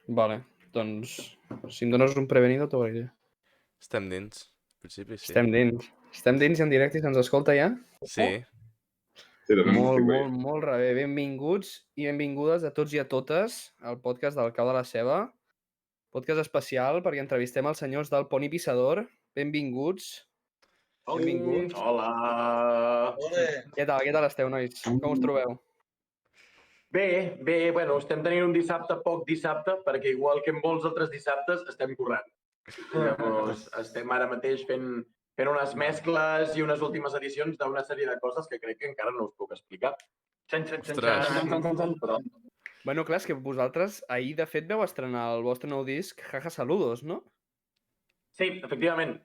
Vale, doncs si em dones un prevenido t'ho agrairé. Estem dins. En principi, sí. Estem dins i en directe i se'ns escolta ja? Sí. Sí, també Molt, estic molt, molt rebé. Benvinguts i benvingudes a tots i a totes al podcast del Cau de la Ceba. Podcast especial perquè entrevistem els senyors del Poni Pissador. Benvinguts. Benvinguts. Hola! Què tal esteu, nois? Com us trobeu? Bé, bueno, estem tenint un dissabte poc dissabte, perquè igual que en molts altres dissabtes estem currant. Llavors, estem ara mateix fent unes mescles i unes últimes edicions d'una sèrie de coses que crec que encara no us puc explicar. Però... Bueno, clar, és que vosaltres ahir, de fet, vau estrenar el vostre nou disc, Jaja Saludos, no? Sí, efectivament.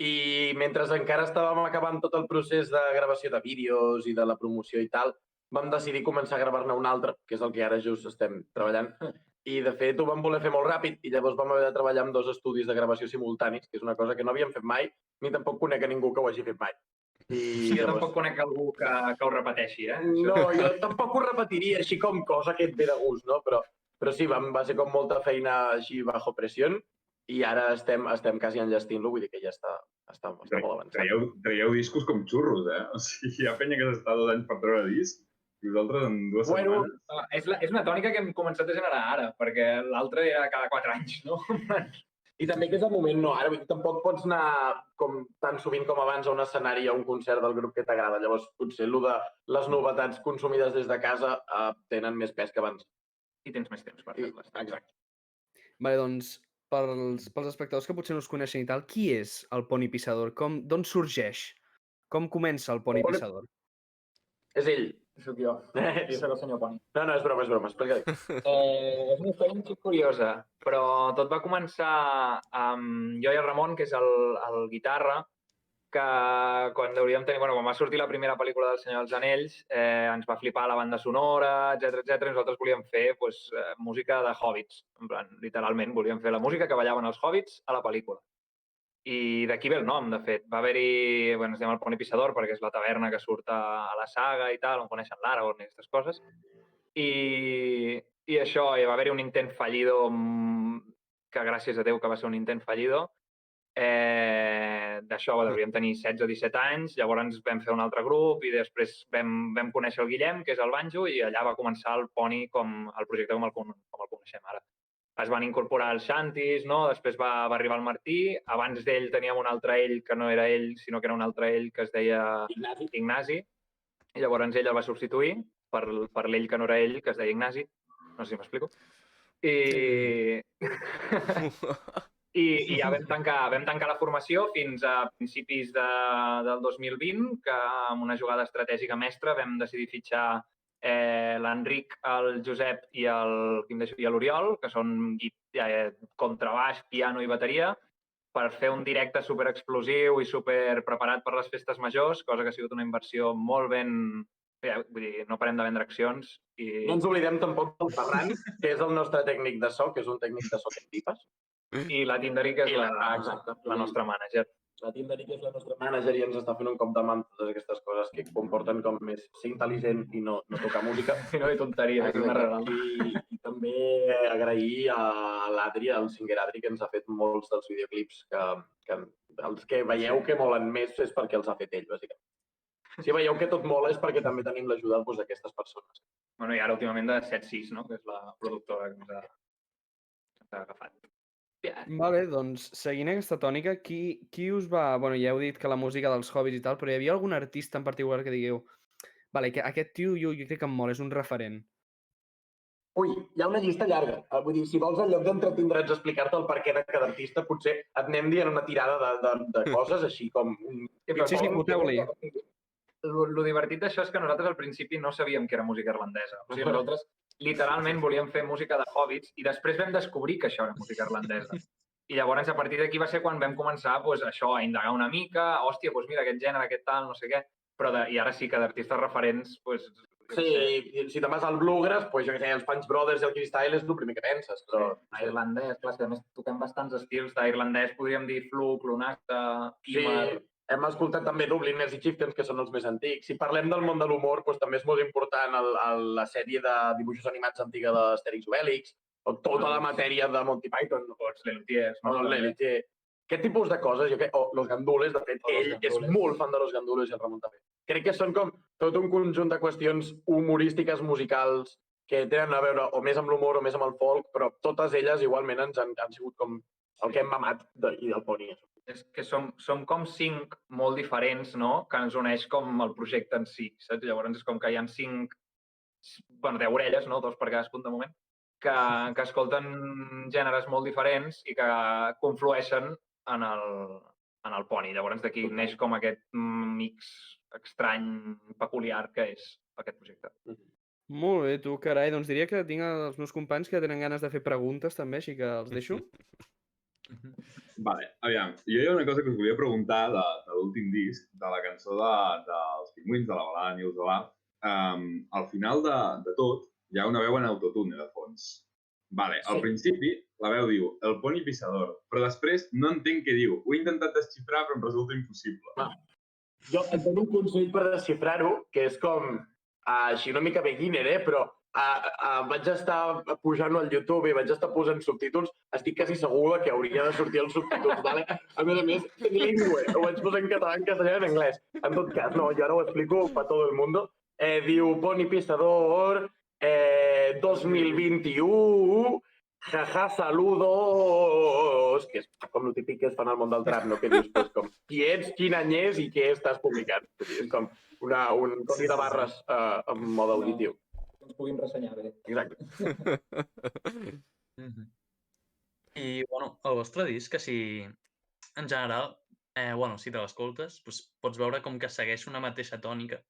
I mentre encara estàvem acabant tot el procés de gravació de vídeos i de la promoció i tal, vam decidir començar a gravar-ne un altre, que és el que ara just estem treballant. I, de fet, ho vam voler fer molt ràpid i llavors vam haver de treballar amb 2 estudis de gravació simultanis, que és una cosa que no havíem fet mai, ni tampoc conec a ningú que ho hagi fet mai. Sí, jo tampoc conec algú que ho repeteixi, eh? No, jo tampoc ho repetiria així com cosa que et ve de gust, no? Però sí, va ser com molta feina així bajo pressió i ara estem quasi enllestint-lo, vull dir que ja està molt avançat. Traieu discos com xurros, eh? O sigui, hi ha penya que s'està 2 anys per treure disc i vosaltres en 2 setmanes... És una tònica que hem començat a generar ara, perquè l'altre era cada 4 anys, no? I també que és el moment, no? Ara tampoc pots anar com tan sovint com abans a un escenari o a un concert del grup que t'agrada. Llavors, potser les novetats consumides des de casa tenen més pes que abans. I tens més temps per fer-les. Exacte. Vale, doncs, pels espectadors que potser no us coneixen i tal, qui és el Poni Pissador? D'on sorgeix? Com comença el Poni Pissador? És ell. Soc jo. Soc el senyor Poni. No, és broma, explica-li. És una història molt curiosa, però tot va començar amb jo i el Ramon, que és el guitarra, que quan va sortir la primera pel·lícula del Senyor dels Anells, ens va flipar la banda sonora, etc. I nosaltres volíem fer música de hobbits. En plan, literalment, volíem fer la música que ballaven els hobbits a la pel·lícula. I d'aquí ve el nom, de fet. Va haver-hi, es diu el Poni Pissador perquè és la taverna que surt a la saga i tal, on coneixen l'Aragorn i aquestes coses. I això, va haver-hi un intent fallido, que gràcies a Déu que va ser un intent fallido. D'això devríem tenir 16 o 17 anys, llavors vam fer un altre grup i després vam conèixer el Guillem, que és el banjo, i allà va començar el Poni el projecte com el coneixem ara. Es van incorporar els xantis, no? Després va arribar el Martí. Abans d'ell teníem un altre ell que no era ell, sinó que era un altre ell que es deia Ignasi. I llavors ell el va substituir per l'ell que no era ell, que es deia Ignasi. No sé si m'explico. I ja vam tancar la formació fins a principis del 2020, que amb una jugada estratègica mestra vam decidir fitxar l'Enric, el Josep i l'Oriol, que són contrabaix, piano i bateria, per fer un directe superexplosiu i superpreparat per les festes majors, cosa que ha sigut una inversió molt ben... Vull dir, no parem de vendre accions. No ens oblidem tampoc del Ferran, que és el nostre tècnic de so, que és un tècnic de so que flipes. I la Tinderi, que és la nostra mànager. La Tinderi, que és la nostra mànager, i ens està fent un cop de mà amb totes aquestes coses que comporten com més ser intel·ligent i no tocar música. I no de tonteria, és una regal. I també agrair a l'Adri, al Singer Adri, que ens ha fet molts dels videoclips que els que veieu que molen més és perquè els ha fet ell, bàsicament. Si veieu que tot mola és perquè també tenim l'ajuda d'aquestes persones. Bueno, i ara últimament de 7-6, no? Que és la productora que ens ha agafat. Vale, doncs, seguint aquesta tònica, qui us va... Bueno, ja heu dit que la música dels hobbits i tal, però hi havia algun artista en particular que digueu vale, que aquest tio jo crec que em mola, és un referent. Ui, hi ha una llista llarga. Vull dir, si vols, en lloc d'entretindre'ns a explicar-te el perquè de cada artista, potser et anem dient una tirada de coses, així com... Sí, foteu-li. Lo divertit d'això és que nosaltres al principi no sabíem que era música irlandesa. O sigui, nosaltres literalment volíem fer música de hobbits i després vam descobrir que això era música irlandesa. I llavors, a partir d'aquí va ser quan vam començar això a indagar una mica, hòstia, doncs mira, aquest gènere, aquest tal, no sé què, i ara sí que d'artistes referents... Sí, si te'n vas al bluegrass, jo què sé, els Punch Brothers i el Chris Style és el primer que penses, però... Irlandès, clar, que a més toquem bastants estils d'irlandès, podríem dir Fluke, Lunasta, Kimmer... Hem escoltat també Dubliners i Chieftains, que són els més antics. Si parlem del món de l'humor, també és molt important la sèrie de dibuixos animats antiga d'Astèrix i Obèlix. o tota la matèria de Monty Python, O els Lelutiers, o el L'Elitier. Aquest tipus de coses, jo crec, o Los Gandules, de fet, O Los ell és Gandules. molt fan de Los Gandules i el Ramon també. Crec que són com tot un conjunt de qüestions humorístiques, musicals, que tenen a veure o més amb l'humor o més amb el folk, però totes elles igualment ens han sigut com el que hem mamat i del Pony. És que som com 5 molt diferents, no?, que ens uneix com el projecte en si, saps? Llavors és com que hi ha 5, bueno, 10 orelles, no?, 2 per cadascun de moment, que escolten gèneres molt diferents i que conflueixen en el Pony. Llavors d'aquí neix com aquest mix estrany, peculiar que és aquest projecte. Molt bé, tu, carai. Doncs diria que tinc els meus companys que tenen ganes de fer preguntes també, així que els deixo. Vale, aviam. Jo hi ha una cosa que us volia preguntar de l'últim disc, de la cançó dels Pingüins, de la balada News de l'Art. Al final de tot, hi ha una veu en autotune de fons. Vale, al principi la veu diu el Pony Pissador, però després no entenc què diu. Ho he intentat desxifrar però em resulta impossible. Jo et dono un consell per desxifrar-ho, que és com, així una mica beginner, però vaig estar pujant-ho al YouTube i vaig estar posant subtítols, estic quasi segur que hauria de sortir els subtítols, ¿vale? A més, trilingüe, ho vaig posar en català, en castellà i en anglès. En tot cas, no, jo ara ho explico per tot el mundo. Diu Pony Pisador 2021, jaja, saludos, que és com el típic que es fan al món del trap, no? Que dius, pues, com, qui ets, quin any és i què estàs publicant. És com un codi de barres en mode auditiu. Que ens puguin ressenyar bé. Exacte. I, bueno, el vostre disc, que si en general, si te l'escoltes, pots veure com que segueix una mateixa tònica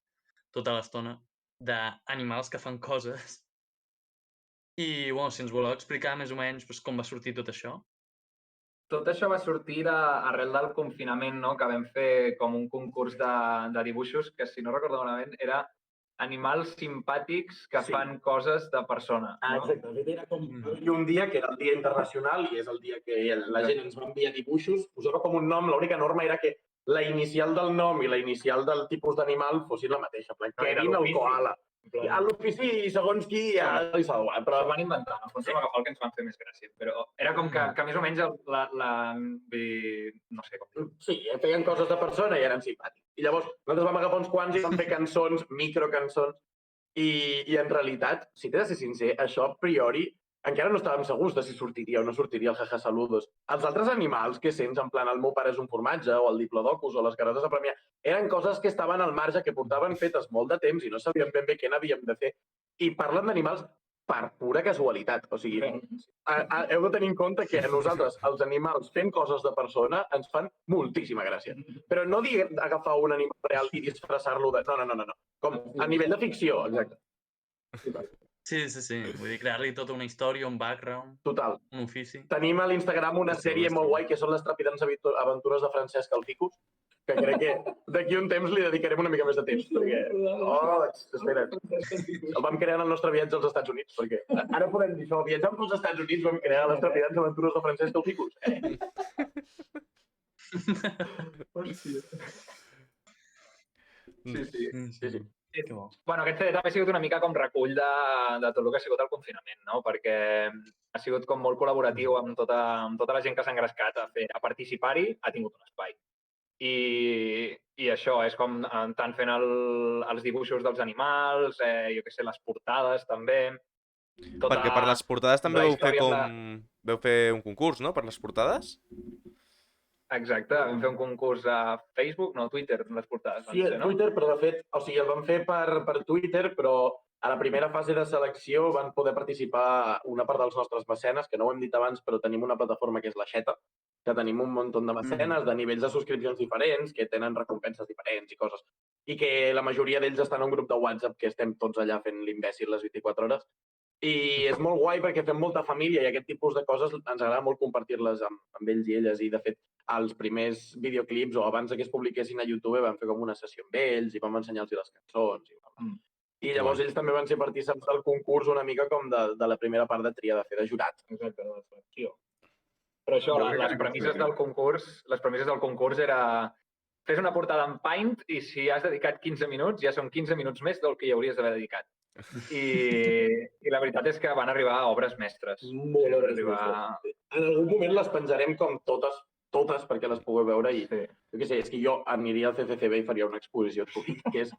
tota l'estona d'animals que fan coses. I, si ens voleu explicar més o menys com va sortir tot això. Tot això va sortir arrel del confinament, no?, que vam fer com un concurs de dibuixos que, si no recordo malament, era animals simpàtics que fan coses de persona. No? Exacte. De fet, era com un dia que era el Dia Internacional i és el dia que la gent ens va enviar dibuixos, posava com un nom, l'única norma era que la inicial del nom i la inicial del tipus d'animal fossin la mateixa. Kevin el koala. A l'ofici, segons qui, ja li s'ha donat. Però van inventar, no? Ens vam agafar el que ens van fer més gràcia. Però era com que més o menys no sé com dir. Sí, feien coses de persona i eren simpàtics. I llavors nosaltres vam agafar uns quants i vam fer cançons, microcançons, i en realitat, si t'he de ser sincer, això a priori encara no estàvem segurs de si sortiria o no sortiria el jaja saludos. Els altres animals que sents, en plan el meu pare és un formatge o el diplodocus o les garotes de premià, eren coses que estaven al marge, que portaven fetes molt de temps i no sabíem ben bé què n'havíem de fer. I parlen d'animals per pura casualitat. O sigui, heu de tenir en compte que a nosaltres, els animals fent coses de persona, ens fan moltíssima gràcia. Però no diguem agafar un animal real i disfressar-lo de... No. Com a nivell de ficció, exacte. Sí. Vull dir, crear-li tota una història, un background, Total. un ofici. Tenim a l'Instagram una sèrie molt guai que són les trepidants aventures de Francesc el Ficus, que crec que d'aquí un temps li dedicarem una mica més de temps. Perquè... espera't. El vam crear en el nostre viatge als Estats Units, perquè ara podem dir això, viatjant pels Estats Units vam crear les trepidants aventures de Francesc el Ficus. Hòstia. Sí. Que bo. Bueno, aquest CD també ha sigut una mica com recull de tot el que ha sigut el confinament, no? Perquè ha sigut com molt col·laboratiu amb tota la gent que s'ha engrescat a participar-hi, ha tingut un espai. I això és com tant fent els dibuixos dels animals, jo què sé, les portades també. Perquè per les portades també veu fer un concurs, no? Per les portades? Exacte, vam fer un concurs a Facebook, no, a Twitter, les portades. Sí, a Twitter, però de fet, o sigui, el vam fer per Twitter, però a la primera fase de selecció van poder participar una part dels nostres mecenes, que no ho hem dit abans, però tenim una plataforma que és l'Aixeta, que tenim un munt de mecenes de nivells de subscripcions diferents, que tenen recompenses diferents i coses, i que la majoria d'ells estan en un grup de WhatsApp que estem tots allà fent l'imbècil les 24 hores. I és molt guai perquè fem molta família i aquest tipus de coses ens agrada molt compartir-les amb ells i elles. I, de fet, els primers videoclips o abans que es publiquessin a YouTube vam fer com una sessió amb ells i vam ensenyar-los les cançons. I llavors ells també van ser partícips del concurs una mica com de la primera part de tria, de fer de jurat. Exacte, de la selecció. Però això, les premisses del concurs era fes una portada en Paint i si has dedicat 15 minuts, ja són 15 minuts més del que hi hauries d'haver dedicat. I la veritat és que van arribar obres mestres. Molt Van obres arribar... mestres. En algun moment les penjarem com totes, perquè les pugueu veure i, Sí. jo què sé, és que jo aniria al CCCB i faria una exposició Twitch, que és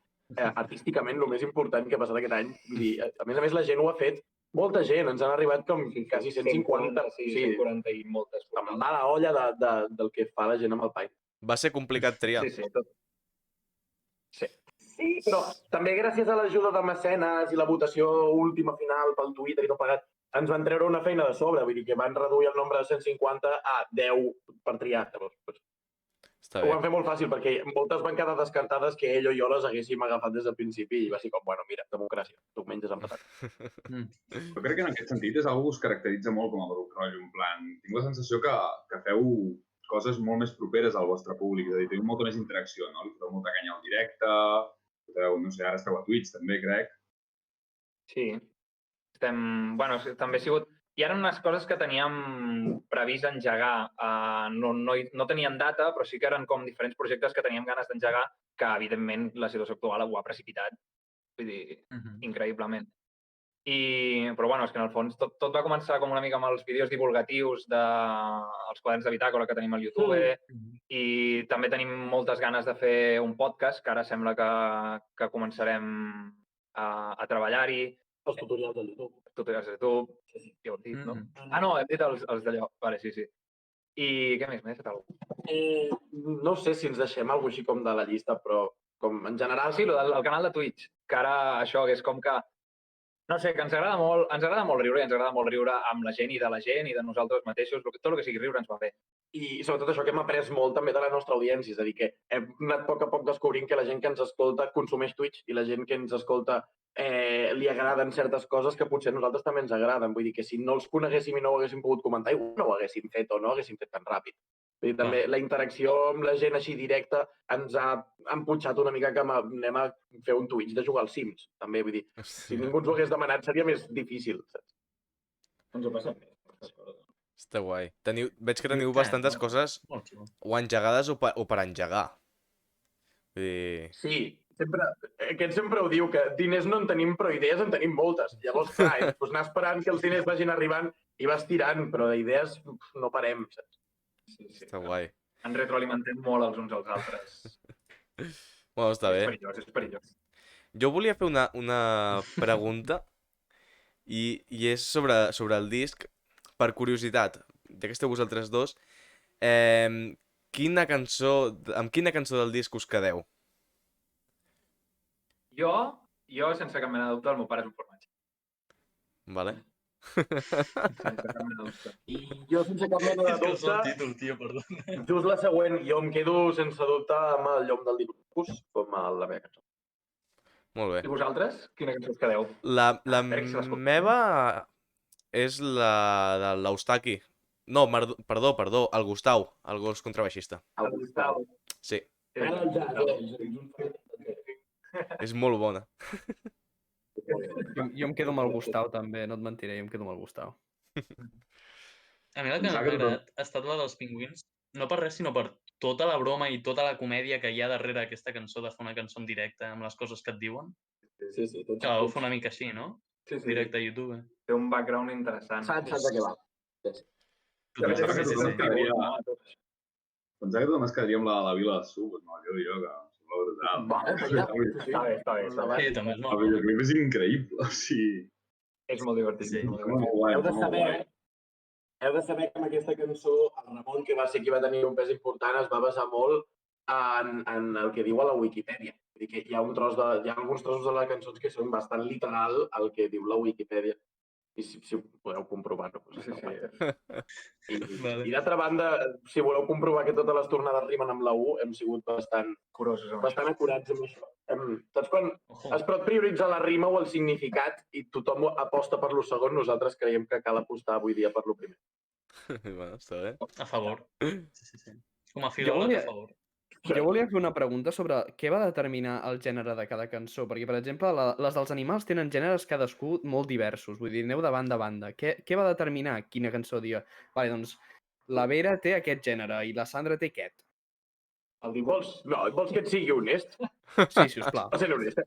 artísticament el més important que ha passat aquest any. Vull dir, a més, la gent ho ha fet, molta gent, ens han arribat com quasi 150, sí, 140 i moltes. amb mala olla del que fa la gent amb el Paint. Va ser complicat triar. Sí, tot. Sí, però també gràcies a l'ajuda de mecenes i la votació última final pel Twitter i tot plegat, ens van treure una feina de sobre, vull dir que van reduir el nombre de 150 a 10 per triar. Llavors, Està ho bé. van fer molt fàcil perquè moltes van quedar descartades que ell o jo les haguéssim agafat des del principi i va ser com, bueno, mira, democràcia, tu menges empatat. Jo crec que en aquest sentit és algo que us caracteritza molt com a Bruc Rotllo, en plan, tinc la sensació que feu coses molt més properes al vostre públic, és a dir, teniu molta més interacció, no? Li foteu molta canya al directe, foteu, no sé, ara esteu a Twitch també, crec. Sí. Bueno, també ha sigut... Hi ha unes coses que teníem previst engegar. No tenien data, però sí que eren com diferents projectes que teníem ganes d'engegar, que evidentment la situació actual ho ha precipitat, vull dir, increïblement. Però bueno, és que en el fons tot va començar com una mica amb els vídeos divulgatius dels quaderns de bitàcola que tenim al YouTube i també tenim moltes ganes de fer un podcast, que ara sembla que començarem a treballar-hi. Els tutorials del YouTube. Tutorials de YouTube, ja ho hem dit, no? No, hem dit els d'allò. Vale, sí. I què més? M'he fet alguna cosa? No sé si ens deixem alguna cosa així com de la llista, però com en general... Sí, el canal de Twitch, que ara això, que és com que... No sé, que ens agrada molt riure i ens agrada molt riure amb la gent i de la gent i de nosaltres mateixos. Tot el que sigui riure ens va bé. I sobretot això que hem après molt també de la nostra audiència, és a dir, que hem anat a poc descobrint que la gent que ens escolta consumeix Twitch i la gent que ens escolta li agraden certes coses que potser a nosaltres també ens agraden. Vull dir que si no els coneguéssim i no ho haguéssim pogut comentar, no ho haguéssim fet o no ho haguéssim fet tan ràpid. Vull dir, també la interacció amb la gent així directa ens ha emputxat una mica que anem a fer un Twitch de jugar als Sims, també. Vull dir, si ningú ens ho hagués demanat seria més difícil, saps? Ens ho passem bé. Està guai. Veig que teniu bastantes coses o engegades o per engegar. Vull dir... Sí, aquest sempre ho diu, que diners no en tenim, però idees en tenim moltes. Llavors, clar, doncs anar esperant que els diners vagin arribant i vas tirant, però d'idees no parem, saps? Sí. Està guai. Ens retroalimentem molt els uns als altres. Bueno, està bé. És perillós. Jo volia fer una pregunta i és sobre el disc. Per curiositat, ja que esteu vosaltres dos, amb quina cançó del disc us quedeu? Jo, sense cap mena de dubte, el meu pare és un formatge. Vale. Sense cap mena de dubte. I jo, sense cap mena de És que el dubte, títol, tio, perdona. just la següent, jo em quedo sense dubte amb el Llom del Dibuix, com a la meva cançó. Molt bé. I vosaltres? Quina cançó us quedeu? La Espera que se l'escolti. meva és la de l'Eustaqui. No, perdó, el Gustau, el gos contrabaixista. El Gustau. Sí, Ara el jazz, és molt bona. Jo em quedo amb el Gustau, també, no et mentiré, jo em quedo amb el Gustau. A mi la que m'ha agradat ha estat la dels pingüins, no per res, sinó per tota la broma i tota la comèdia que hi ha darrere aquesta cançó, de fer una cançó en directe amb les coses que et diuen. Sí, Que la vau fer una mica així, no? Sí. Directe a YouTube. Té un background interessant. Saps de què va. Pensava que Sí, tothom sí. quedaria... Pensava que tothom es quedaria amb la Vila de Sub, no? Jo, que sembla brutal. Vale, Està bé. Sí, també és El molt videoclip és increïble, o sigui... És molt divertit. Sí. és molt És divertit. molt guai, Heu de molt saber, guai. heu de saber que amb aquesta cançó el Ramon, que va ser qui va tenir un pes important, es va basar molt en el que diu a la Wikipedia. Vull dir que hi ha alguns trossos de les cançons que són bastant literal el que diu la Wikipedia. I si podeu comprovar-ho. Sí. Vale. I d'altra banda, si voleu comprovar que totes les tornades rimen amb la U, hem sigut bastant Curosos amb bastant acurats amb això. Saps quan Ojo. es pot prioritzar la rima o el significat i tothom aposta per lo segon, nosaltres creiem que cal apostar avui dia per lo primer. Bueno, està bé. A favor. Sí. Com a Jo filòleg, volia- a favor. Jo volia fer una pregunta sobre què va determinar el gènere de cada cançó, perquè, per exemple, les dels animals tenen gèneres cadascú molt diversos, vull dir, aneu de banda a banda. Què va determinar quina cançó dia? Vale, doncs, la Vera té aquest gènere i la Sandra té aquest. Vols que et sigui honest? Sí, sisplau. Va ser honest.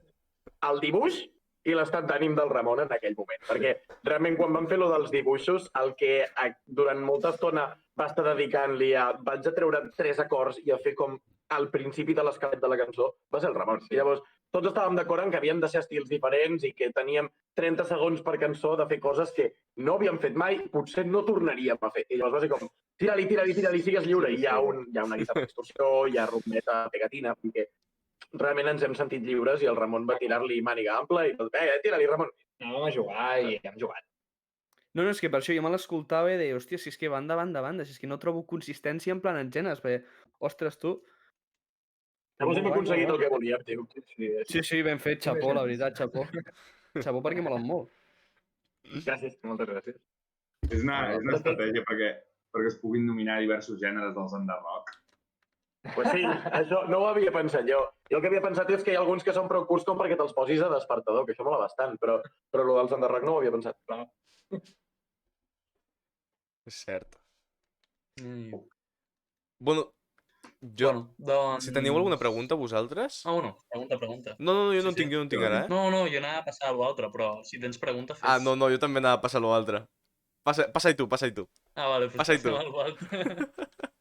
El dibuix i l'estat d'ànim del Ramon en aquell moment. Perquè realment quan vam fer lo dels dibuixos, el que durant molta estona va estar dedicant-li a... Vaig a treure 3 acords i a fer com al principi de l'esquelet de la cançó, va ser el Ramon. I llavors tots estàvem d'acord en que havíem de ser estils diferents i que teníem 30 segons per cançó de fer coses que no havíem fet mai, potser no tornaríem a fer. I llavors va ser com, tira-li, sigues lliure. I hi ha una guitarra d'extorsió, hi ha rumeta, pegatina, perquè realment ens hem sentit lliures i el Ramon va tirar-li màniga ampla i tot, tira-li, Ramon. Anàvem a jugar i hem jugat. No, és que per això jo me l'escoltava i deia, hòstia, si és que van de banda, si és que no trobo consistència en plan engenes, perquè, ostres, tu... Llavors hem aconseguit el que volíem, tio. Sí, ben fet, xapó, la veritat, xapó. Xapó perquè molen molt. Gràcies, moltes gràcies. És una estratègia perquè es puguin nominar diversos gèneres dels underrock. Pues sí, això no ho havia pensat jo. Jo el que havia pensat és que hi ha alguns que són prou curts com perquè te'ls posis a despertador, que això mola bastant, però el dels underrock no ho havia pensat. És cert. Bueno, Jo... doncs... Si teniu alguna pregunta, vosaltres? Pregunta. No, jo no en Sí, tinc ara, eh? No, jo anava a passar a l'altre, però si tens pregunta, fes. Ah, no, jo també anava a passar a l'altre. Passa-hi tu. Ah, vale, pues Passa-hi tu. passem a l'altre.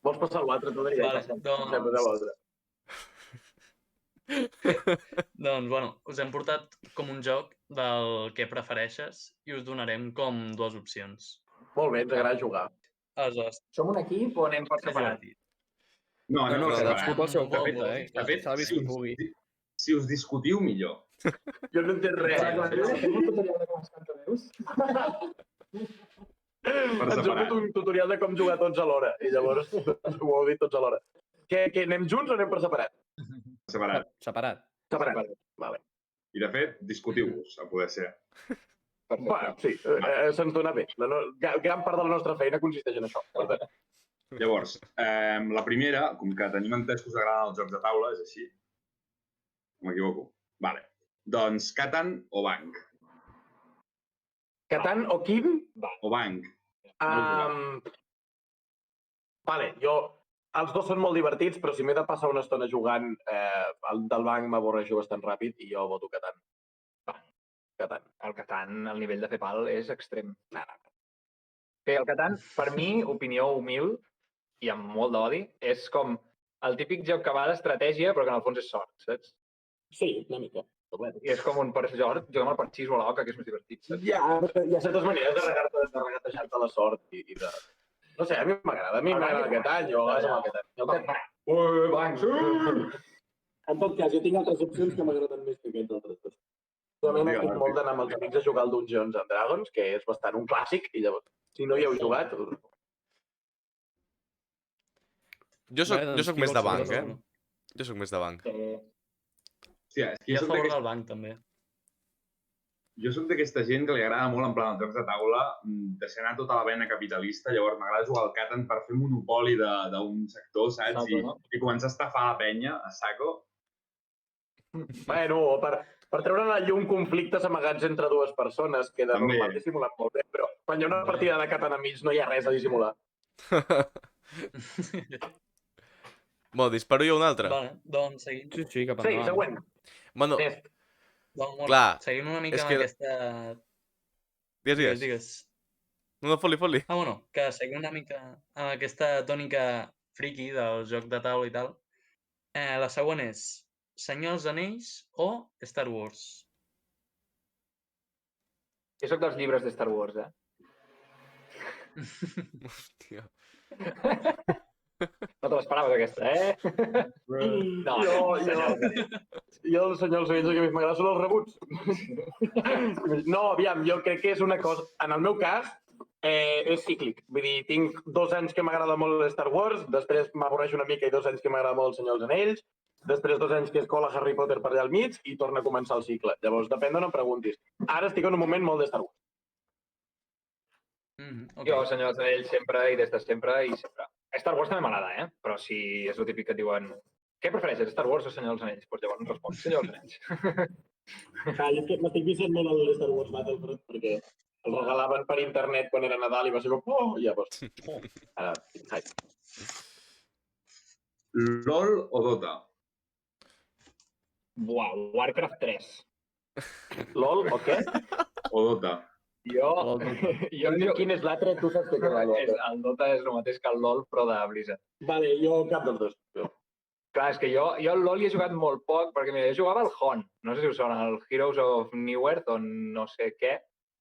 Vols passar a l'altre, tu, Adrià? Vale, doncs, bueno, us hem portat com un joc del que prefereixes i us donarem com 2 opcions. Molt bé, ens agrada jugar. Aleshores, Som un equip o anem per separat? No, No, per cadascú separat. pel seu Molt compte, bé. eh? Que salvi qui pugui. Si us discutiu, millor. Jo no entenc res. Fem un tutorial de com es canta veus? Ens heu fet un tutorial de com jugar tots alhora i llavors ho heu dit tots alhora. Que anem junts o anem per separat? Separat. Separat. Separat. Vale. I de fet, discutiu-vos, a poder ser. Bueno, sí, se'ns dona bé. Gran part de la nostra feina consisteix en això. Per tant, Llavors, la primera, com que tenim entès que us agraden els jocs de taula, és així. M'equivoco. Vale. Doncs Catan o Banc? Catan o Quim? O Banc? Vale, els dos són molt divertits, però si m'he de passar una estona jugant, el del banc m'avorreixo bastant ràpid i jo voto Catan. Catan. El Catan, el nivell de fer pal és extrem. Bé, el Catan, per mi, opinió humil i amb molt d'odi, és com el típic joc que va d'estratègia, però que en el fons és sort, saps? Sí, una mica. I és com un joc, juguem al parxís o a l'oca, que és més divertit, saps? Hi ha certes maneres de regatejar-te la sort i de... No sé, a mi m'agrada. A mi m'agrada el Catan, jo a vegades amb el Catan. Bancs! En tot cas, jo tinc altres opcions que m'agraden més que aquests altres dos. També m'he fet molt d'anar amb els amics a jugar al Dungeons and Dragons, que és bastant un clàssic, i llavors, si no hi heu jugat... Jo soc més de banc, eh? Jo soc més de banc. Sí, és que I a favor del banc, també. Jo soc d'aquesta gent que li agrada molt, en plan, els jocs de taula, deixar anar tota la vena capitalista, llavors m'agrada jugar al Catan per fer monopoli d'un sector, saps? I començar a estafar la penya a saco. Bueno, per treure a la llum conflictes amagats entre dues persones, que de normal dissimulen molt bé, però quan hi ha una partida de Catan enmig no hi ha res a dissimular. Bueno, disparo jo un altre. Vale, doncs seguim. Sí, cap Sí, endavant. següent. Bueno, Doncs, clar, seguim una mica és amb que- aquesta... digues. No, fot-li. Ah, bueno, que seguim una mica amb aquesta tònica friki del joc de taula i tal. La següent és Senyor dels Anells o Star Wars? Jo soc dels llibres de Star Wars, eh? Hòstia. No te l'esperaves, aquesta, eh? No, Jo el Senyor dels Anells el que més m'agrada són els rebuts. No, aviam, jo crec que és una cosa... En el meu cas, és cíclic. Vull dir, tinc 2 anys que m'agrada molt Star Wars, després m'avorreixo una mica i 2 anys que m'agrada molt el Senyor dels Anells, després 2 anys que es cola Harry Potter per allà al mig i torna a començar el cicle. Llavors, depèn d'on em preguntis. Ara estic en un moment molt de Star Wars. Okay. Jo, Senyor dels Anells, sempre i des de sempre i sempre. Star Wars també m'agrada, eh? Però si és el típic que et diuen què prefereixes, Star Wars o Senyor dels Anells? Doncs llavors no respons, Senyor dels Anells. Jo m'estic viciant molt al Star Wars Battlefront perquè el regalaven per internet quan era Nadal i va ser com, oh, i llavors, ara, hype. LOL o Dota? Buah, Warcraft 3. LOL o què? O Dota. Jo Quin és l'altre? Tu saps què és el Dota. el Dota és el mateix que el LoL, però de Blizzard. Vale, jo cap dels dos. Clar, és que jo el LoL hi he jugat molt poc, perquè mira, jo jugava al HON, no sé si us sona, el Heroes of New Earth o no sé què,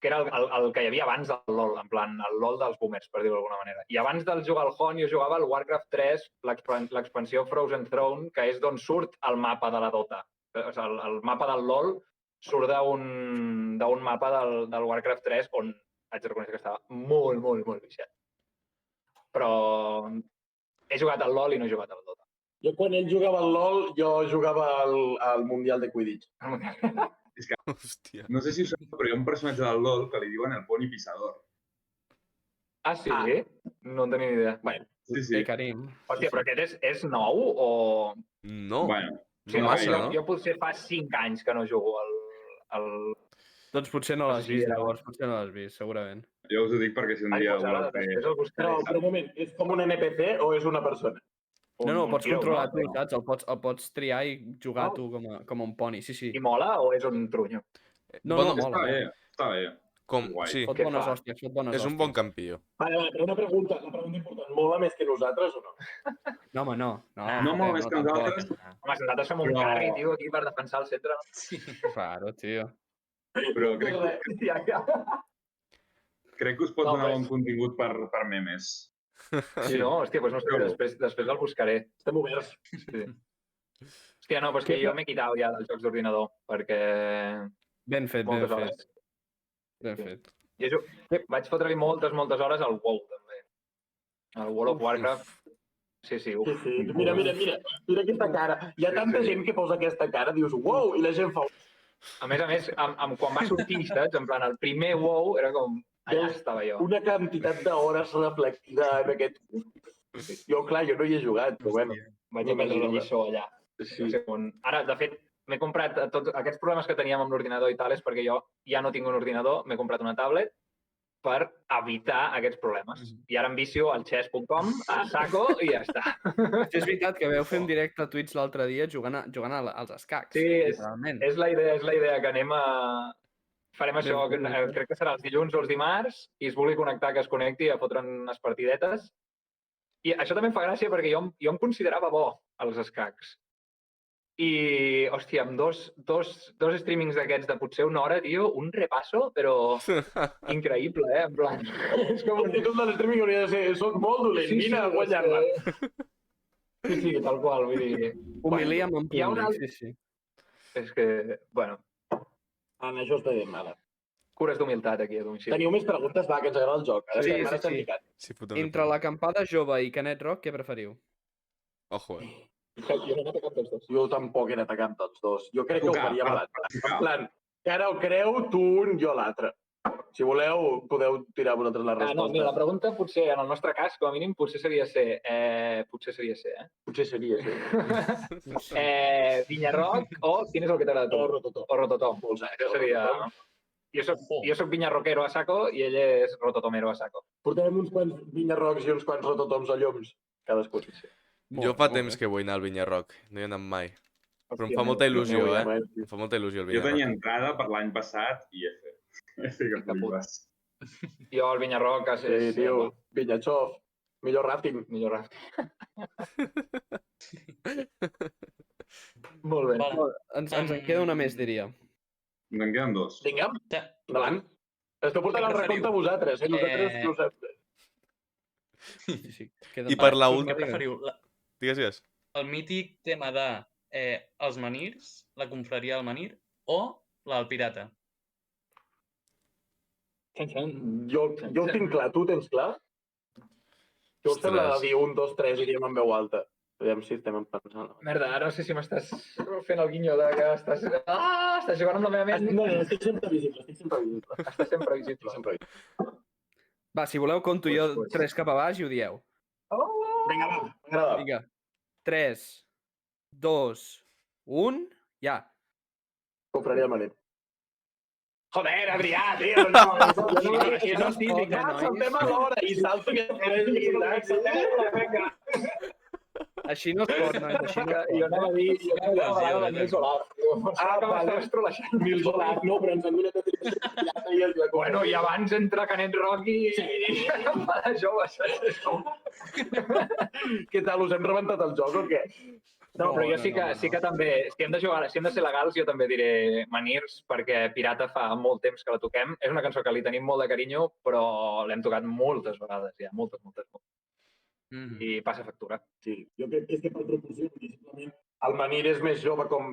que era el que hi havia abans del LoL, en plan, el LoL dels boomers, per dir-ho d'alguna manera. I abans de jugar al HON jo jugava al Warcraft 3, l'expansió Frozen Throne, que és d'on surt el mapa de la Dota. O sigui, el mapa del LoL surt d'un mapa del Warcraft 3 on haig de reconèixer que estava molt, molt, molt viciat. Però he jugat al LoL i no he jugat al Dota. Jo quan ell jugava al LOL, jo jugava al Mundial de Quidditch. Hòstia. No sé si us sap, però hi ha un personatge del LoL que li diuen el Poni Pissador. Ah, sí? No en tenia ni idea. Bueno, Sí. Karim. Hòstia, però aquest és nou o... No, Bueno, Sí, no massa, no? jo potser fa 5 anys que no jugo al... Doncs potser no l'has Sí, vist, era- llavors. Potser no l'has vist, segurament. jo us ho dic perquè si un Ai, dia doncs ara, voleu fer... després el buscaré. però un moment, és com un NPC o és una persona? No, pots hero, controlar no? tu, saps? El pots triar i jugar tu com un poni, sí. I mola o és un trunyo? No, Bueno, no, mola. Està bé. Com, Guai. sí, Fot Què bones fa? hòsties, fot bones és un bon campió. Vale, però una pregunta, la pregunta important. Mola més que nosaltres o no? No, home, no. No mola més que tampoc. nosaltres. Home, si nosaltres fem un Però- carri, tio, aquí per defensar el centre. Claro, tio. Però crec Ja. que us pot No, donar però bon contingut per memes. Sí, no? Hòstia, doncs no sé, després el buscaré. Estem oberts. Sí. Hòstia, no, però és que jo m'he quitat ja dels jocs d'ordinador, perquè Ben fet, ben moltes fet. hores. Ben fet. Vaig fotre-li moltes hores al WoW, també. Al World of Warcraft. Sí, Sí, uf. sí. Mira aquesta cara. Hi ha tanta gent que posa aquesta cara, dius, uau, i la gent fa... A més, quan va sortir, saps? En plan, el primer WoW era com... Allà estava jo. Una quantitat d'hores reflectida en aquest... Jo, clar, jo no hi he jugat, però bueno. Vaig aprendre la lliçó allà. Sí. No sé on. Ara, de fet, m'he comprat tots aquests problemes que teníem amb l'ordinador i tal, és perquè jo ja no tinc un ordinador, m'he comprat una tablet per evitar aquests problemes. I ara em vicio al chess.com, a saco i ja està. Sí, és veritat que veu fer un directe a Twitch l'altre dia jugant als escacs. Sí, literalment. És la idea que anem a... Farem això, crec que serà els dilluns o els dimarts, i es vulgui connectar, que es connecti a fotre unes partidetes. I això també em fa gràcia perquè jo em considerava bo als escacs. I, hòstia, amb dos streamings d'aquests de potser una hora, tio, un repasso, però increïble, En plan... És com el títol de l'streaming hauria de ser soc molt dolent, vine a guanyar-la. Sí, tal qual, vull dir... Humilia'm en hi ha un públic, sí. És que, bueno, En això està bé, ara. cures d'humilitat aquí a domicili. Teniu més preguntes? Va, que ens agrada el joc. Ara Sí, estem sí. picant. Sí, puta Entre l'acampada jove i Canet Rock, què preferiu? Ojo, Jo no he anat a cap dels dos. Jo tampoc he anat a cap dels dos. Jo crec que ho Tocar, faria per- a l'altre. En plan, que ara ho creu tu un, jo l'altre. Si voleu, podeu tirar vosaltres la resposta. No, mira, la pregunta potser, en el nostre cas, com a mínim, potser seria ser, Potser seria, sí. Vinyarroc o quin és el que t'agrada a tu? O Rototom. O Rototom. Molts anys. Això seria... Jo soc vinyarroquero a saco i ell és rototomero a saco. Portarem uns quants vinyarrocs i uns quants rototoms a lloms. Cadascú. Jo fa temps que vull anar al Vinyarroc, no hi he anat mai. Però em fa molta il·lusió, Em fa molta il·lusió el Jo tenia Vinyarroc. entrada per l'any passat i he fet. He fet que flipes. Jo el vinyarroc Sí, tio. Vinyachov. Millor rafting. Millor rafting. Molt bé. Vale. Ens en queda una més, diria. En queden dos. Vinga, Ja. endavant. Esteu portant Què el recompte a vosaltres, Nosaltres no ho sabem. Sí. Queden I per la dos. última... Què preferiu? Digues, digues. El mític tema de els manirs, la confraria del manir, o la del pirata? Jo ho tinc clar, tu ho tens clar? Jo us sembla de dir 1, 2, 3 i diem en veu alta. Aviam si estem pensant. Merda, ara no sé si m'estàs fent el guinyo de que estàs... Estàs jugant amb la meva ment. No, estic sempre visible. Estàs sempre visible. Sempre visible. Va, si voleu, conto jo Pues. 3 cap a baix i ho dieu. Vinga, va, m'agrada. Vinga. 3, 2, 1, ja. Compraria el manent. Joder, Adrià, tio, no. no es pot, Saltem a l'hora i salto que... Vinga. Així no es pot, nois, així no es Jo anava a dir, jo anava a parlar de Nil Solaf. vale. Nil Solaf, no, però ens han donat a pirata i el joc. Bueno, i abans entra Canet Rock i... joves. Què tal, us hem rebentat el joc o què? No, però jo sí que també, si hem de jugar, si hem de ser legals, jo també diré Manirs, perquè Pirata fa molt temps que la toquem. És una cançó que li tenim molt de carinyo, però l'hem tocat moltes vegades ja, moltes. I passa factura. Sí, jo crec que és que per proporció, simplement el Manir és més jove com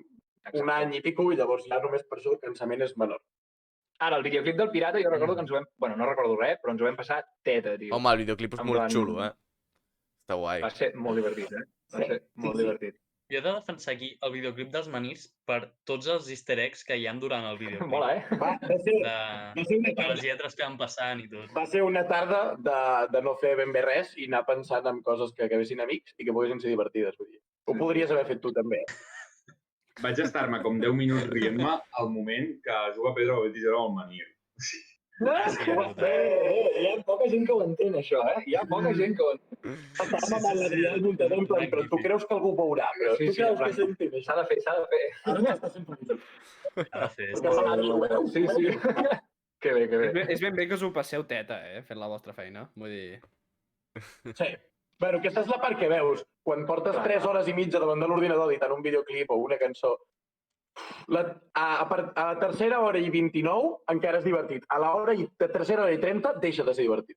un any i pico, i llavors ja només per això el cansament és menor. Ara, el videoclip del Pirata, jo recordo que ens ho vam... Bueno, no recordo res, però ens ho vam passar teta, tio. Home, el videoclip és molt xulo, Està guai. Va ser molt divertit, Va ser molt divertit. Jo he de defensar aquí el videoclip dels Manirs per tots els easter eggs que hi ha durant el videoclip. Mola, Va ser una De les lletres que van passant i tot. Va ser una tarda de no fer ben bé res i anar pensant en coses que acabessin amics i que poguessin ser divertides. Vull dir. Ho podries haver fet tu també. Vaig estar-me com 10 minuts rient-me al moment que juga Pedro Betis era el Manir. Hi ha poca gent que ho entén, això, Hi ha poca gent que ho entén. Estàvem amb l'Adrià al voltant, en plan, però tu creus que algú ho veurà? Però tu creus que s'entén això? S'ha de fer. Ara m'està sent feliç. Ha de fer. Sí. Que bé. És ben bé que us ho passeu teta, fent la vostra feina. Vull dir... Sí. Bueno, aquesta és la part que veus. Quan portes 3 hores i mitja davant de l'ordinador editant un videoclip o una cançó, a la tercera hora i 29 encara és divertit. A la tercera hora i 30 deixa de ser divertit.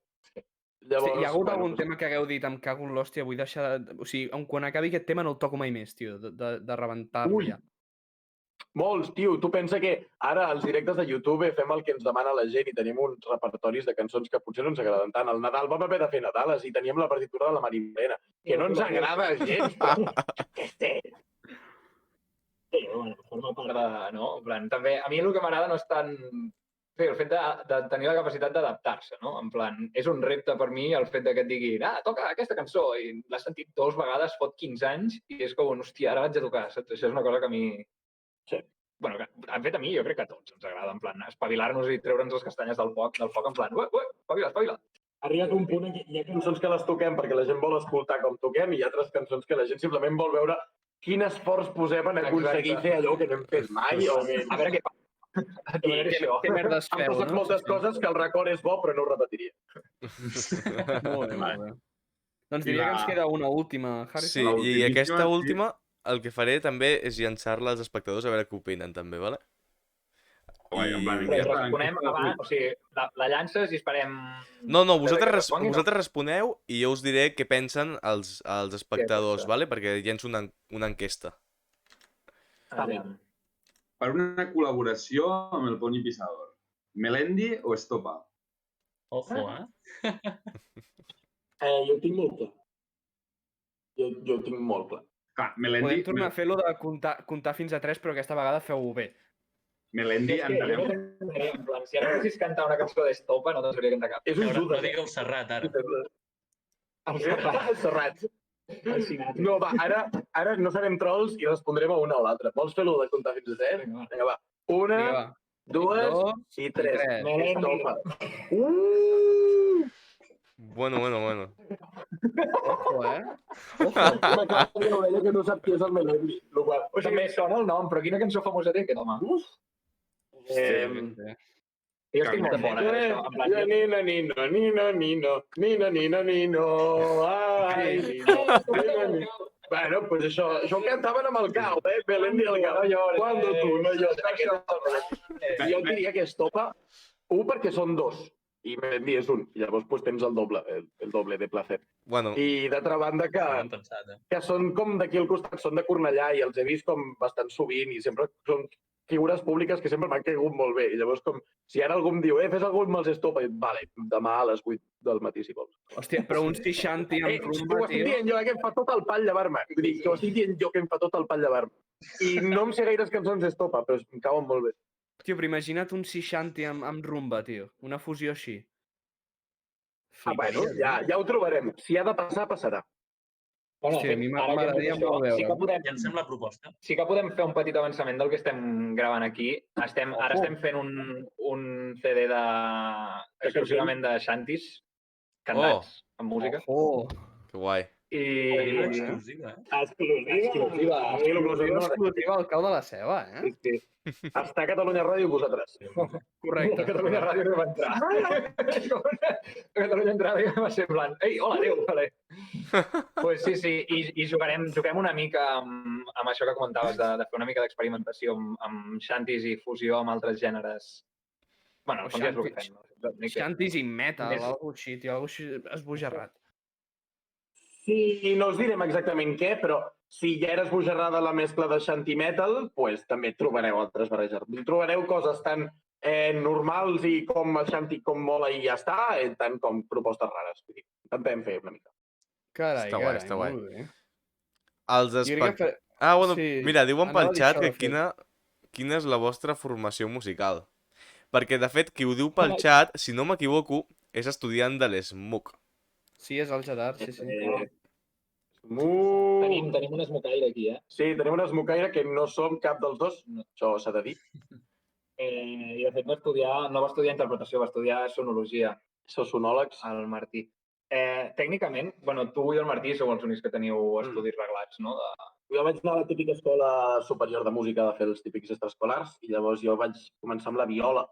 Llavors, Sí, hi ha hagut algun tema que hagueu dit, em cago en l'hòstia, vull deixar... O sigui, quan acabi aquest tema no el toco mai més, tio, de rebentar-lo ja. Molts, tio. Tu pensa que ara als directes de YouTube fem el que ens demana la gent i tenim uns repertoris de cançons que potser no ens agraden tant. Al Nadal vam haver de fer Nadales i teníem la partitura de la Marimena, que no ens agrada gens, però... Sí, bueno, forma part de... No? En plan, també, a mi el que m'agrada no és tant... Sí, el fet de tenir la capacitat d'adaptar-se, no? En plan, és un repte per mi el fet de que et diguin toca aquesta cançó, i l'has sentit 2 vegades, fot 15 anys, i és com, hòstia, ara vaig a tocar, saps? Això és una cosa que a mi... Sí. Bueno, en fet, a mi jo crec que a tots ens agrada, en plan, espavilar-nos i treure'ns les castanyes del foc, en plan, espavila. Ha arribat un punt en què hi ha cançons que les toquem perquè la gent vol escoltar com toquem i hi ha altres cançons que la gent simplement vol veure quin esforç posem en aconseguir fer allò que no hem fet mai. O que... A veure què fa. Què merdes Han feu, passat no? moltes coses que el record és bo però no ho repetiria. Molt bé. Doncs diria que ens queda una última, Harrison. Sí, i aquesta última, el que faré també és llançar-la als espectadors a veure què opinen també, vale? Responem abans, o sigui, la llances i esperem... No, vosaltres responeu i jo us diré què pensen els espectadors, vale? Perquè llenço una enquesta. Per una col·laboració amb el Pony Pisador, Melendi o Estopa? Ojo, Jo ho tinc molt clar. Jo ho tinc molt clar. Clar, Melendi... Podem tornar a fer-lo de comptar fins a 3, però aquesta vegada feu-ho bé. Melendi, entenem... En plan, si ara haguessis cantar una cançó d'Estopa, no te'n sabria cantar cap. És un no digueu Serrat, ara. El Serrat. No, va, ara no serem trolls i respondrem a una o l'altra. Vols fer-lo de comptar fins a 3? Vinga, va. 1, 2 i 3. Estopa. Bueno. Ojo, M'acaba de dir l'orella que no sap qui és el Melendi. També sona el nom, però quina cançó famosa té aquest home? Jo estic molt fora d'això. En plan, Nino, ai, nino. Bueno, pues això ho cantaven amb el cau, Melendi al cau. Cuando tu no llores. Jo diria que Estopa, 1 perquè són 2 i Melendi és 1. I llavors pues, tens el doble de placer. Bueno, I d'altra banda Ben pensat, que són com d'aquí al costat, són de Cornellà i els he vist com bastant sovint i sempre són figures públiques que sempre m'han caigut molt bé. I llavors, com, si ara algú em diu, fes algú amb els Estopa, i vale, demà a les 8 del matí, si vols. Hòstia, però un 60 amb rumba, ho estic tio. dient jo, que em fa tot el pal llevar-me. Vull dir, que ho estic dient jo, que em fa tot el pal llevar-me. I no em sé gaires cançons d'Estopa, però em cauen molt bé. Tio, però imagina't un 60 amb rumba, tio. Una fusió així. Bueno, ja ho trobarem. Si ha de passar, passarà. Bueno, Hòstia, a mi m'agradaria molt veure. Llancem la proposta. Sí que podem fer un petit avançament del que estem gravant aquí. Ara estem fent un CD exclusivament de xantis cantats amb música. Oh, que guai. Exclusiva, Exclusiva. Exclusiva al cau de la ceba, eh? Sí. Està a Catalunya Ràdio vosaltres. Correcte. A Catalunya Ràdio no va entrar. A Catalunya Ràdio va ser en plan, ei, hola, adéu, vale. Pues sí, i juguem una mica amb això que comentaves, de fer una mica d'experimentació amb xantis i fusió amb altres gèneres. Bueno, com ja és el que fem. Xantis i metal, Més- alguna així, tio, alguna així esbojarrat. Sí, no us direm exactament què, però si ja era esbojarrada la mescla de shanty metal, pues, també trobareu altres barreges. Trobareu coses tan normals i com el shanty com mola i ja està, tant com propostes rares. Vull dir, intentem fer una mica. Carai, Està guai, està guai. molt bé. Els Jo crec que bueno, sí, mira, diuen anava pel a dir xat això, que de fet. quina és la vostra formació musical. Perquè, de fet, qui ho diu pel xat, si no m'equivoco, és estudiant de l'ESMUC. Sí, és el Jadar, sí. Tenim un esmocaire aquí, eh? Sí, tenim una esmocaire que no som cap dels dos, això s'ha de dir. I de fet no va estudiar interpretació, va estudiar sonologia, Sou sonòlegs. el Martí. Tècnicament, bueno, tu i el Martí sou els únics que teniu estudis reglats, no? Jo vaig anar a la típica escola superior de música de fer els típics extraescolars i llavors jo vaig començar amb la viola.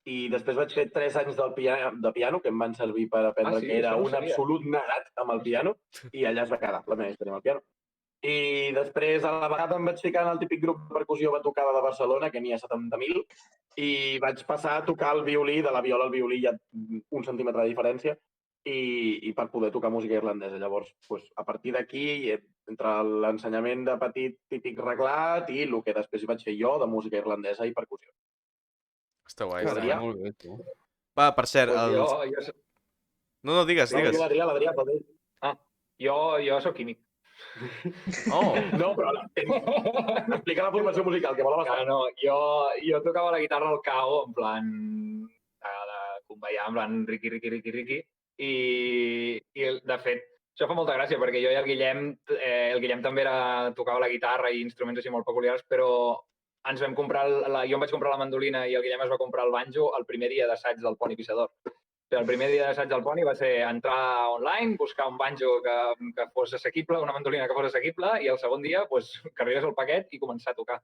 I després vaig fer 3 anys de piano, que em van servir per aprendre que era un absolut negat amb el piano, i allà es va quedar la meva història amb el piano. I després, a la vegada, em vaig ficar en el típic grup de percussió batucada de Barcelona, que n'hi ha 70.000, i vaig passar a tocar el violí, de la viola al violí hi ha 1 centímetre de diferència, i per poder tocar música irlandesa. Llavors, a partir d'aquí, entre l'ensenyament de petit típic reglat i el que després hi vaig fer jo de música irlandesa i percussió. Està guai. Adrià? Molt bé, tu. Va, per cert, Pues No, digues. L'Adrià, pot dir. jo soc químic. Oh, No, però explica la formació musical, que mola bastant. No, jo tocava la guitarra al cao, en plan, de conveiar, en plan, riqui, i de fet, això fa molta gràcia, perquè jo i el Guillem també tocava la guitarra i instruments així molt peculiars, però ens vam comprar, jo em vaig comprar la mandolina i el Guillem es va comprar el banjo el primer dia d'assaig del Poni Pissador. El primer dia d'assaig del Poni va ser entrar online, buscar un banjo que fos assequible, una mandolina que fos assequible, i el segon dia que arribés el paquet i començar a tocar.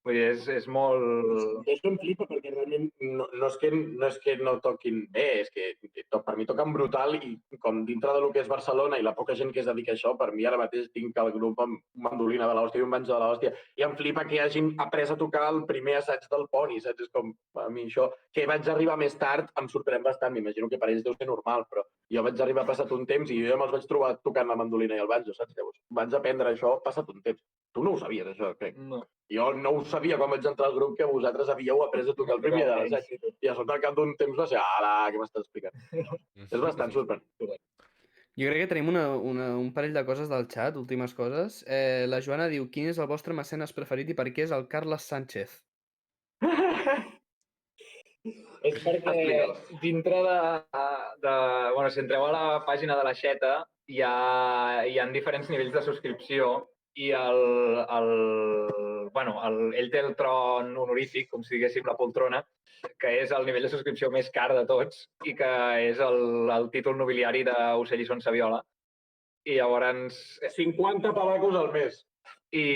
Vull dir, és molt... Això em flipa perquè realment no és que no toquin bé, és que per mi toquen brutal i com dintre del que és Barcelona i la poca gent que es dedica a això, per mi ara mateix tinc el grup amb mandolina de l'hòstia i un banjo de l'hòstia i em flipa que hagin après a tocar el primer assaig del Poni, saps? És com, a mi això, que vaig arribar més tard em sorprèn bastant, m'imagino que per ells deu ser normal, però jo vaig arribar passat un temps i jo ja me'ls vaig trobar tocant la mandolina i el banjo, saps? Llavors, vaig aprendre això passat un temps. Tu no ho sabies, això, crec. No. Jo no ho sabia quan vaig entrar al grup que vosaltres havíeu après a tocar el primer de l'assaig. I a sota al cap d'un temps va ser, ala, què m'estàs explicant? És bastant sorprenent. Jo crec que tenim un parell de coses del xat, últimes coses. La Joana diu, quin és el vostre mecenes preferit i per què és el Carles Sánchez? És perquè dintre bueno, si entreu a la pàgina de l'Aixeta hi ha diferents nivells de subscripció i ell té el tron honorífic, com si diguéssim la poltrona, que és el nivell de subscripció més car de tots i que és el títol nobiliari d'Ocell i Son Saviola. I llavors... 50 pavacos al mes. I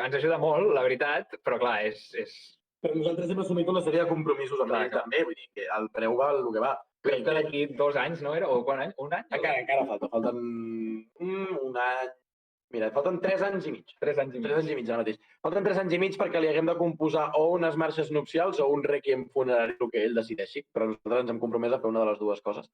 ens ajuda molt, la veritat, però clar, és... Però nosaltres hem assumit una sèrie de compromisos amb ell també, vull dir que el preu val el que va. Crec que d'aquí 2 anys, no era? O quant any? Un any? Encara falta. Falten un any... Mira, falten 3 anys i mig. 3 anys i mig. 3 anys i mig ara mateix. Falten 3 anys i mig perquè li haguem de composar o unes marxes nupcials o un requiem funerari, el que ell decideixi, però nosaltres ens hem compromès a fer una de les dues coses.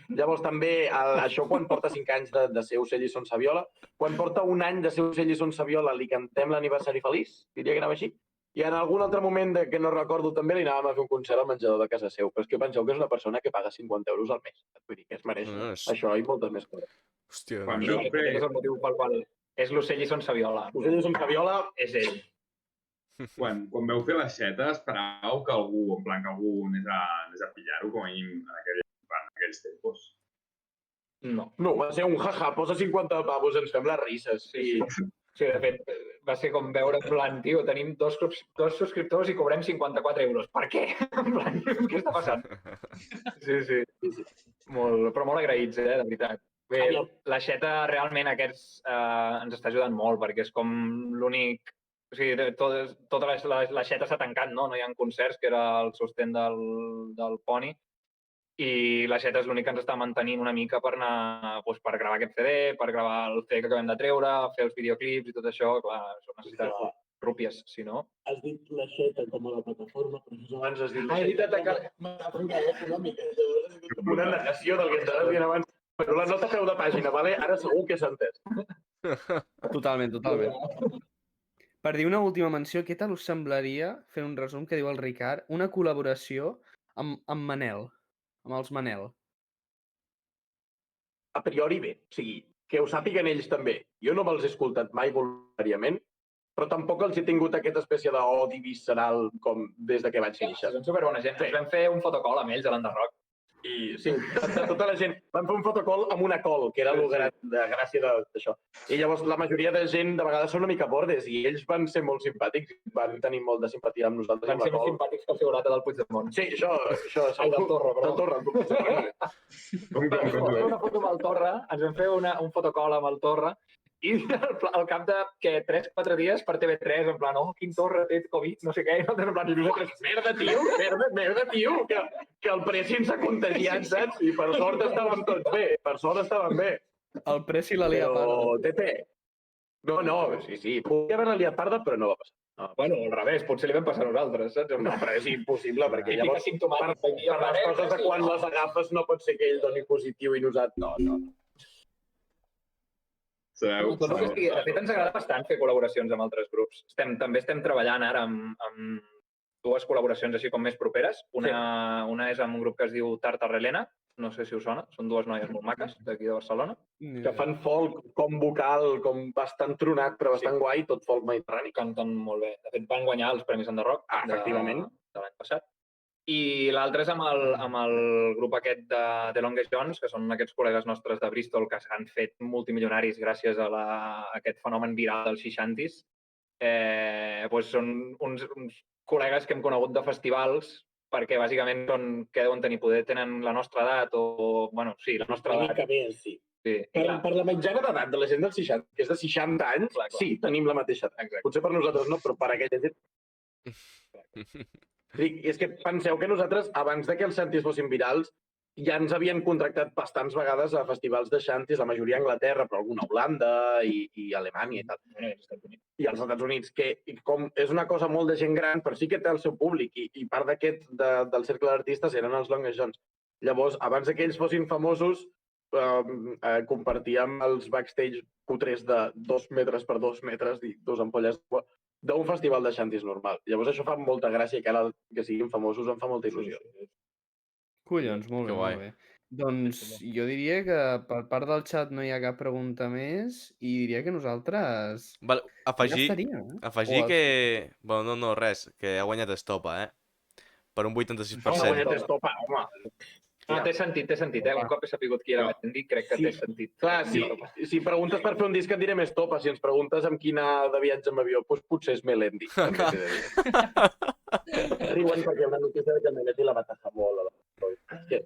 Llavors també, això quan porta 5 anys de ser Ocell i Son Saviola, quan porta un any de ser Ocell i Son Saviola li cantem l'aniversari feliç, diria que anava així, i en algun altre moment que no recordo també li anàvem a fer un concert al menjador de casa seu, però és que penseu que és una persona que paga 50 euros al mes. Vull dir que es mereix això i moltes més coses. Hòstia, Quan I veu fer... és el motiu pel qual és l'Ocell i Son Saviola. Ocell i Son Saviola És ell. Quan veu fer l'aixeta, esperàveu que algú, en plan que algú anés a pillar-ho, com a mínim en aquells tempos? No. no, va ser un jaja, posa 50 pavos, ens fem les risses. Sí, de fet, va ser com veure, en plan, tio, tenim dos subscriptors i cobrem 54 euros. Per què? En plan, què està passant? Sí. Però molt agraïts, de veritat. Bé, l'aixeta realment aquests ens està ajudant molt perquè és com l'únic... O sigui, tota l'aixeta s'ha tancat, no? No hi ha concerts, que era el sostén del Pony, i l'aixeta és l'únic que ens està mantenint una mica per anar, doncs, per gravar aquest CD, per gravar el CD que acabem de treure, fer els videoclips i tot això. Clar, això necessita rúpies, si no... Has dit l'aixeta com a la plataforma, però just abans has dit he dit atacar... metàfora econòmica. Una negació del que estaves dient abans. Però la nota peu de pàgina, vale? Ara segur que s'ha entès. Totalment. Per dir una última menció, què tal us semblaria, fer un resum que diu el Ricard, una col·laboració amb Manel, amb els Manel? A priori bé, o sigui, que ho sàpiguen ells també. Jo no me'ls he escoltat mai voluntàriament, però tampoc els he tingut aquesta espècie d'odi visceral com des de que vaig néixer. Són superbona gent. Ens vam fer un fotocall amb ells a l'Enderrock. I sí, tota la gent. Vam fer un fotocall amb una col, que era la gràcia d'això. I llavors la majoria de gent de vegades són una mica bordes i ells van ser molt simpàtics, van tenir molt de simpatia amb nosaltres. Van ser més simpàtics que el segurata del Puigdemont. Sí, això Ai, del Torra, però. Del Torra, el Puigdemont. Vam fer una foto amb el Torra, ens vam fer un fotocall amb el Torra, i al cap de 3-4 dies per TV3, en plan, quin Torra té Covid, no sé què, i nosaltres en plan, merda, tio, que el Pressin s'ha contagiat, saps? I per sort estàvem tots bé, El Pressi la lia parda. Però, Tete, no, sí, podia haver-la liat parda, però no va passar. No. Bueno, al revés, potser li vam passar a nosaltres, saps? No, però és impossible, perquè llavors per les coses de quan les agafes no pot ser que ell doni positiu i nosaltres... No. De fet, ens agrada bastant fer col·laboracions amb altres grups. També estem treballant ara amb dues col·laboracions així com més properes. Una és amb un grup que es diu Tartarrelena, no sé si us sona, són dues noies molt maques d'aquí de Barcelona. Que fan folk com vocal, com bastant tronat, però bastant guai, tot folk mediterrani. Canten molt bé. De fet, van guanyar els Premis Enderrock efectivament, de l'any passat. I l'altre és amb el grup aquest de The Longest Johns, que són aquests col·legues nostres de Bristol que s'han fet multimilionaris gràcies a aquest fenomen viral dels 60s. Són uns col·legues que hem conegut de festivals perquè bàsicament deuen tenir poder, tenen la nostra edat o... Bueno, sí, la nostra edat. Una mica més, sí. Per la mitjana d'edat de la gent dels 60, que és de 60 anys, sí, tenim la mateixa edat. Potser per nosaltres no, però per aquella gent... És que penseu que nosaltres, abans que els xantis fossin virals, ja ens havien contractat bastants vegades a festivals de xantis, la majoria a Anglaterra, però alguna a Holanda i Alemanya i tal. I als Estats Units, que com és una cosa molt de gent gran, però sí que té el seu públic, i part del cercle d'artistes eren els Longest Johns. Llavors, abans que ells fossin famosos, compartíem els backstage cutres de 2 metres per 2 metres i 2 ampolles d'un festival de xantis normal. Llavors això fa molta gràcia i que ara que siguin famosos em fa molta il·lusió. Collons, molt bé. Doncs jo diria que per part del xat no hi ha cap pregunta més i diria que nosaltres... Afegir que... Bueno, no, res, que ha guanyat Estopa, per un 86%. Ha guanyat Estopa, home. No, té sentit. Un cop he sapigut qui era Battendi, crec que té sentit. Clar, si preguntes per fer un disc et direm Estopa. Si ens preguntes amb quina de viatge amb avió, doncs potser és Melendi. Riuen perquè hi ha una notícia que Melendi la va tajar molt.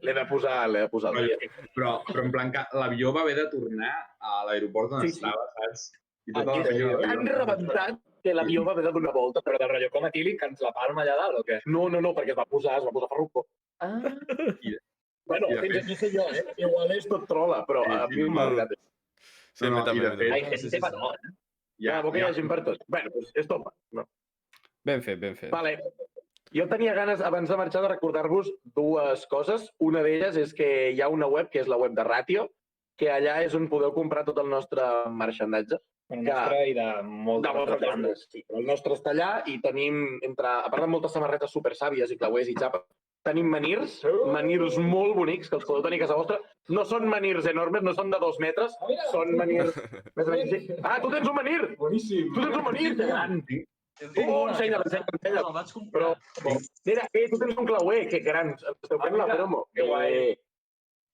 L'he de posar al dia. Però en plan, l'avió va haver de tornar a l'aeroport on estava, saps? I tota la gent... Tan rebentat que l'avió va haver de donar volta. Però del rotllo com etílic, que ens la palma allà dalt, o què? No, perquè es va posar farruco. Bueno, fins aquí sé jo, Igual és tot trola, però a mi m'ha agradat. Sí, també. Hay gente per tot, Ja, bo que hi ha gent per tot. Bueno, doncs Estopa. Ben fet. Vale. Jo tenia ganes, abans de marxar, de recordar-vos dues coses. Una d'elles és que hi ha una web, que és la web de Ratio, que allà és on podeu comprar tot el nostre marxandatge. El nostre i de moltes altres bandes. Sí, el nostre està allà i tenim, a part de moltes samarretes supersàvies i clauers i xapes, tenim manirs molt bonics que els podeu tenir a casa vostra. No són manirs enormes, no són de 2 metres, són manirs... tu tens un manir! Boníssim! Tu tens un manir, que gran! Ensenya'l. Però, mira, tu tens un clauer, que gran! Esteu fent la promo. Que guai!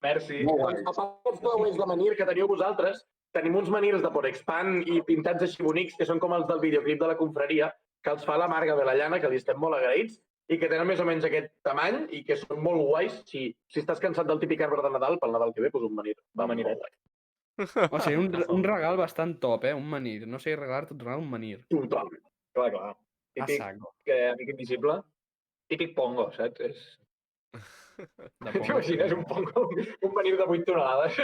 Merci. A part dels clauers de manir que teniu vosaltres, tenim uns manirs de Porexpan i pintats així bonics, que són com els del videoclip de la confraria, que els fa la Marga de la Llana, que li estem molt agraïts, i que tenen més o menys aquest tamany i que són molt guais. Si estàs cansat del típic arbre de Nadal, pel Nadal que ve, doncs un manir. Va, maniret. O sigui, un regal bastant top, un menir. No sé regalar-te un menir. Totalment. Clar. A Típic saco. amic invisible. Típic pongo, saps? De pongo, T'imagines un pongo, un menir de 8 tonelades?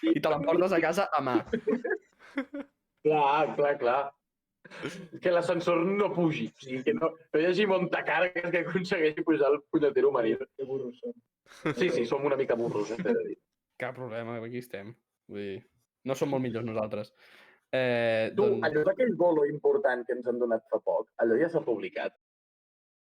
I te l'emportes a casa a mà. Clar. Que l'ascensor no pugi. O sigui, que no hi hagi montacargues que aconsegueixi pujar el punyetero menir. Que burros són. Sí, som una mica burros, t'he de dir. Cap problema, aquí estem. Vull dir, no som molt millors nosaltres. Tu, allò d'aquell bolo important que ens han donat fa poc, allò ja s'ha publicat.